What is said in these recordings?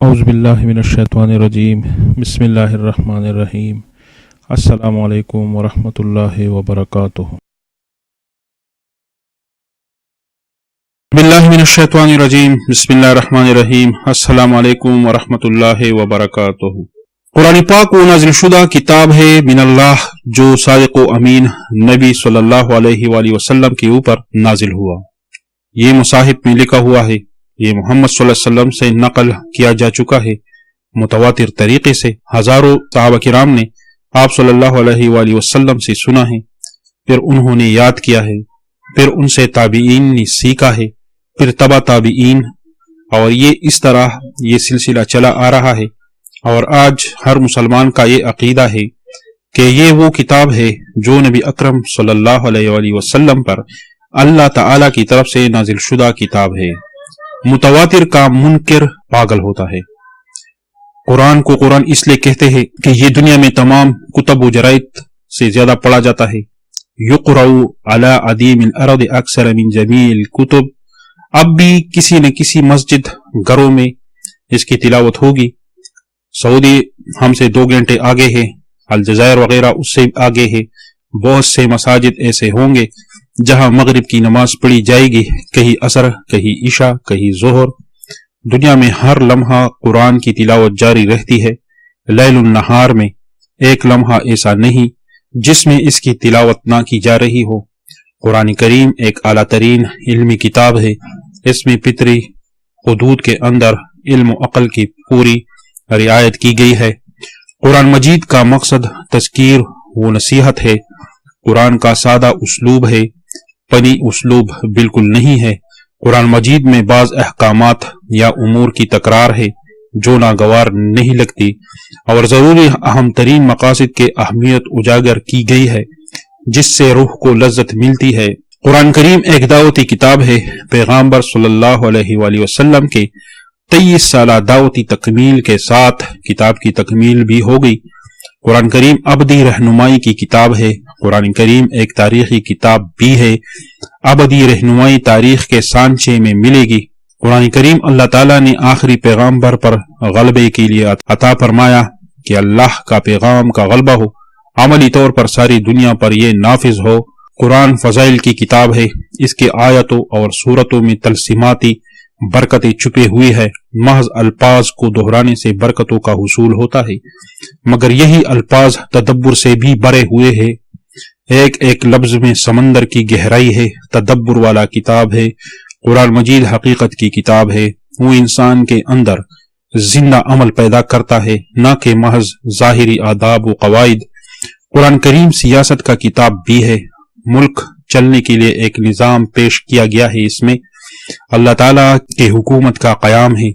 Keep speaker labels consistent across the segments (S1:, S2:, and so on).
S1: اعوذ باللہ من الشیطان الرجیم بسم اللہ الرحمن الرحیم السلام علیکم ورحمۃ اللہ وبرکاتہ۔
S2: باللہ من الشیطان الرجیم بسم اللہ الرحمن الرحیم السلام علیکم ورحمۃ اللہ وبرکاتہ۔ قرآن پاک و نازل شدہ کتاب ہے من اللہ جو صادق و امین نبی صلی اللہ علیہ وآلہ وسلم کے اوپر نازل ہوا۔ یہ مصاحف میں لکھا ہوا ہے، یہ محمد صلی اللہ علیہ وسلم سے نقل کیا جا چکا ہے متواتر طریقے سے۔ ہزاروں صحابہ کرام نے آپ صلی اللہ علیہ وآلہ وسلم سے سنا ہے، پھر انہوں نے یاد کیا ہے، پھر ان سے تابعین نے سیکھا ہے، پھر تبع تابعین، اور یہ اس طرح یہ سلسلہ چلا آ رہا ہے۔ اور آج ہر مسلمان کا یہ عقیدہ ہے کہ یہ وہ کتاب ہے جو نبی اکرم صلی اللہ علیہ وآلہ وسلم پر اللہ تعالی کی طرف سے نازل شدہ کتاب ہے۔ متواتر کا منکر پاگل ہوتا ہے۔ قرآن کو قرآن اس لیے کہتے ہیں کہ یہ دنیا میں تمام کتب و جرائد سے زیادہ پڑھا جاتا ہے۔ یقرأ علی عدیم الارض اکثر من جمیع الکتب، اب بھی کسی نہ کسی مسجد گھروں میں اس کی تلاوت ہوگی۔ سعودی ہم سے 2 گھنٹے آگے ہے، الجزائر وغیرہ اس سے آگے ہے۔ بہت سے مساجد ایسے ہوں گے جہاں مغرب کی نماز پڑھی جائے گی، کہیں عصر، کہیں عشاء، کہیں ظہر۔ دنیا میں ہر لمحہ قرآن کی تلاوت جاری رہتی ہے۔ لیل النہار میں ایک لمحہ ایسا نہیں جس میں اس کی تلاوت نہ کی جا رہی ہو۔ قرآن کریم ایک اعلیٰ ترین علمی کتاب ہے۔ اس میں فطری حدود کے اندر علم و عقل کی پوری رعایت کی گئی ہے۔ قرآن مجید کا مقصد تذکیر و نصیحت ہے۔ قرآن کا سادہ اسلوب ہے، فنی اسلوب بالکل نہیں ہے۔ قرآن مجید میں بعض احکامات یا امور کی تکرار ہے جو ناگوار نہیں لگتی، اور ضروری اہم ترین مقاصد کے اہمیت اجاگر کی گئی ہے جس سے روح کو لذت ملتی ہے۔ قرآن کریم ایک دعوتی کتاب ہے۔ پیغمبر صلی اللہ علیہ وآلہ وسلم کے 23 سالہ دعوتی تکمیل کے ساتھ کتاب کی تکمیل بھی ہو گئی۔ قرآن کریم ابدی رہنمائی کی کتاب ہے۔ قرآن کریم ایک تاریخی کتاب بھی ہے۔ ابدی رہنمائی تاریخ کے سانچے میں ملے گی۔ قرآن کریم اللہ تعالیٰ نے آخری پیغمبر پر غلبے کے لیے عطا فرمایا کہ اللہ کا پیغام کا غلبہ ہو، عملی طور پر ساری دنیا پر یہ نافذ ہو۔ قرآن فضائل کی کتاب ہے۔ اس کے آیتوں اور سورتوں میں تلسیماتی برکتیں چھپے ہوئی ہے۔ محض الفاظ کو دہرانے سے برکتوں کا حصول ہوتا ہے، مگر یہی الفاظ تدبر سے بھی بھرے ہوئے ہیں۔ ایک ایک لفظ میں سمندر کی گہرائی ہے۔ تدبر والا کتاب ہے۔ قرآن مجید حقیقت کی کتاب ہے۔ وہ انسان کے اندر زندہ عمل پیدا کرتا ہے، نہ کہ محض ظاہری آداب و قواعد۔ قرآن کریم سیاست کا کتاب بھی ہے۔ ملک چلنے کے لیے ایک نظام پیش کیا گیا ہے۔ اس میں اللہ تعالیٰ کے حکومت کا قیام ہے،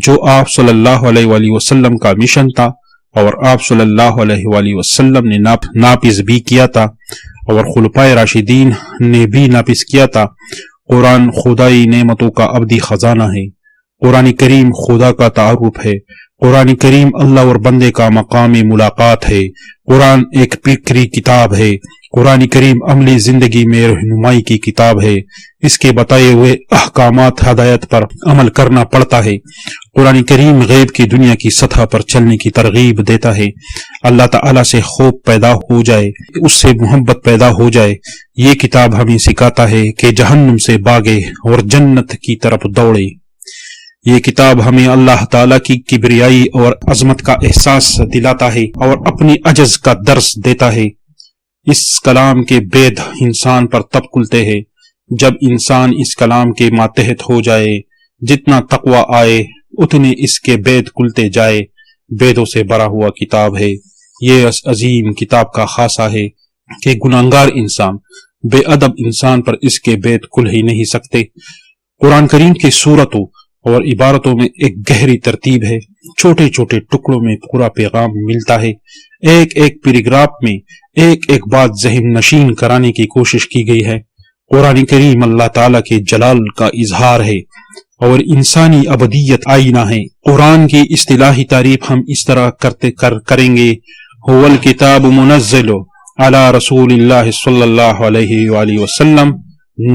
S2: جو آپ صلی اللہ علیہ وآلہ وسلم کا مشن تھا، اور آپ صلی اللہ علیہ وآلہ وسلم نے نافذ بھی کیا تھا، اور خلفائے راشدین نے بھی نافذ کیا تھا۔ قرآن خدائی نعمتوں کا ابدی خزانہ ہے۔ قرآن کریم خدا کا تعارف ہے۔ قرآن کریم اللہ اور بندے کا مقام ملاقات ہے۔ قرآن ایک فکری کتاب ہے۔ قرآن کریم عملی زندگی میں رہنمائی کی کتاب ہے۔ اس کے بتائے ہوئے احکامات ہدایت پر عمل کرنا پڑتا ہے۔ قرآن کریم غیب کی دنیا کی سطح پر چلنے کی ترغیب دیتا ہے۔ اللہ تعالیٰ سے خوف پیدا ہو جائے، اس سے محبت پیدا ہو جائے۔ یہ کتاب ہمیں سکھاتا ہے کہ جہنم سے بھاگے اور جنت کی طرف دوڑے۔ یہ کتاب ہمیں اللہ تعالیٰ کی کبریائی اور عظمت کا احساس دلاتا ہے اور اپنی عجز کا درس دیتا ہے۔ اس کلام کے بید انسان پر تب کھلتے ہیں جب انسان اس کلام کے ماتحت ہو جائے۔ جتنا تقوی آئے اتنے اس کے بید کھلتے جائے۔ بیدوں سے بھرا ہوا کتاب ہے۔ یہ عظیم کتاب کا خاصہ ہے کہ گناہگار انسان، بے ادب انسان پر اس کے بید کھل ہی نہیں سکتے۔ قرآن کریم کی صورتوں اور عبارتوں میں ایک گہری ترتیب ہے۔ چھوٹے چھوٹے ٹکڑوں میں پورا پیغام ملتا ہے۔ ایک ایک پیراگراف میں ایک ایک بات ذہن نشین کرانے کی کوشش کی گئی ہے۔ قرآن کریم اللہ تعالیٰ کے جلال کا اظہار ہے اور انسانی ابدیت آئینہ ہے۔ قرآن کی اصطلاحی تعریف ہم اس طرح کریں گے: هو الکتاب منزل علی رسول اللہ صلی اللہ علیہ وآلہ وسلم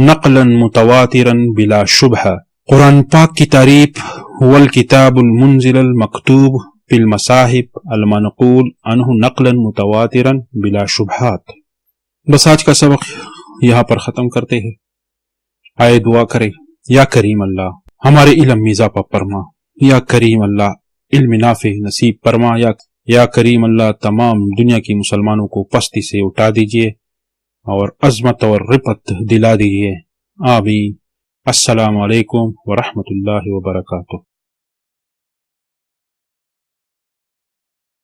S2: نقلا متواترا بلا شبہ قرآن پاک کی تعریف هو الکتاب المنزل المکتوب فی المصاحف المنقول عنہ نقلا متواترا بلا شبہات۔ بس آج کا سبق یہاں پر ختم کرتے ہیں۔ آئے دعا کرے، یا کریم اللہ ہمارے علم میں اضافہ فرما، یا کریم اللہ علم نافع نصیب فرما، یا کریم اللہ تمام دنیا کی مسلمانوں کو پستی سے اٹھا دیجئے اور عظمت اور رفعت دلا دیجئے، آمین۔ السلام علیکم ورحمۃ اللہ وبرکاتہ۔